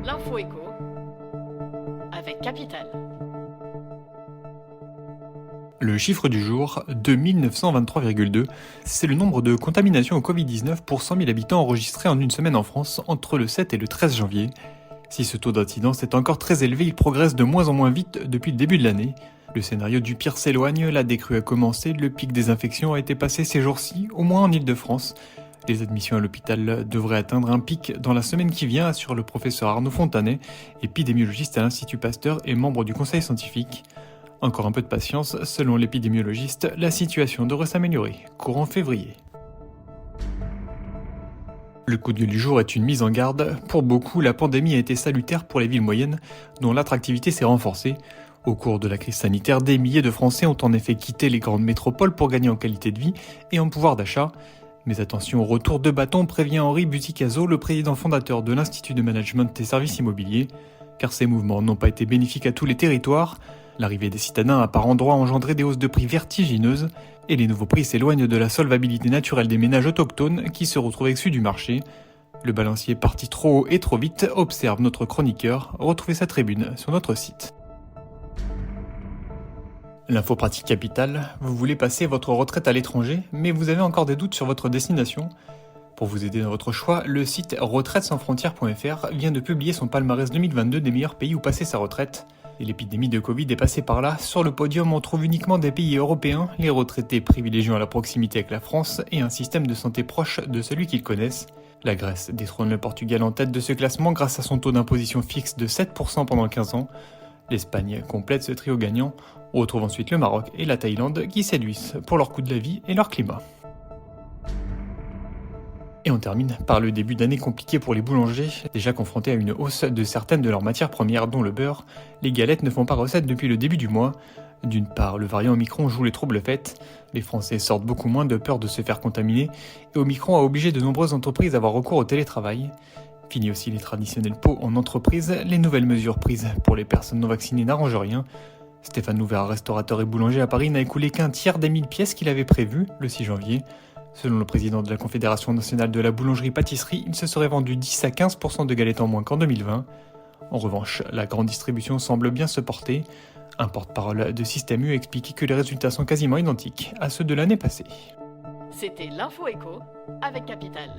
L'info écho avec Capital. Le chiffre du jour, 2923,2, c'est le nombre de contaminations au Covid-19 pour 100 000 habitants enregistrés en une semaine en France entre le 7 et le 13 janvier. Si ce taux d'incidence est encore très élevé, il progresse de moins en moins vite depuis le début de l'année. Le scénario du pire s'éloigne, la décrue a commencé, le pic des infections a été passé ces jours-ci, au moins en Île-de-France. Les admissions à l'hôpital devraient atteindre un pic dans la semaine qui vient, assure le professeur Arnaud Fontanet, épidémiologiste à l'Institut Pasteur et membre du conseil scientifique. Encore un peu de patience, selon l'épidémiologiste, la situation devrait s'améliorer, courant février. Le coup de gueule du jour est une mise en garde. Pour beaucoup, la pandémie a été salutaire pour les villes moyennes, dont l'attractivité s'est renforcée. Au cours de la crise sanitaire, des milliers de Français ont en effet quitté les grandes métropoles pour gagner en qualité de vie et en pouvoir d'achat. Mais attention au retour de bâton, prévient Henri Buticazo, le président fondateur de l'Institut de Management et Services Immobiliers, car ces mouvements n'ont pas été bénéfiques à tous les territoires. L'arrivée des citadins a par endroits engendré des hausses de prix vertigineuses, et les nouveaux prix s'éloignent de la solvabilité naturelle des ménages autochtones qui se retrouvent exclus du marché. Le balancier est parti trop haut et trop vite, observe notre chroniqueur. Retrouvez sa tribune sur notre site. L'info pratique capitale, vous voulez passer votre retraite à l'étranger, mais vous avez encore des doutes sur votre destination ? Pour vous aider dans votre choix, le site retraitesansfrontières.fr vient de publier son palmarès 2022 des meilleurs pays où passer sa retraite. Et l'épidémie de Covid est passée par là. Sur le podium, on trouve uniquement des pays européens, les retraités privilégiant la proximité avec la France et un système de santé proche de celui qu'ils connaissent. La Grèce détrône le Portugal en tête de ce classement grâce à son taux d'imposition fixe de 7% pendant 15 ans. L'Espagne complète ce trio gagnant. On retrouve ensuite le Maroc et la Thaïlande qui séduisent pour leur coût de la vie et leur climat. Et on termine par le début d'année compliqué pour les boulangers, déjà confrontés à une hausse de certaines de leurs matières premières, dont le beurre. Les galettes ne font pas recette depuis le début du mois. D'une part, le variant Omicron joue les troubles fêtes. Les Français sortent beaucoup moins de peur de se faire contaminer, et Omicron a obligé de nombreuses entreprises à avoir recours au télétravail. Fini aussi les traditionnels pots en entreprise, les nouvelles mesures prises pour les personnes non vaccinées n'arrangent rien. Stéphane Louvert, restaurateur et boulanger à Paris, n'a écoulé qu'un tiers des 1000 pièces qu'il avait prévues le 6 janvier. Selon le président de la Confédération nationale de la boulangerie-pâtisserie, il se serait vendu 10 à 15% de galettes en moins qu'en 2020. En revanche, la grande distribution semble bien se porter. Un porte-parole de Système U explique que les résultats sont quasiment identiques à ceux de l'année passée. C'était l'info écho avec Capital.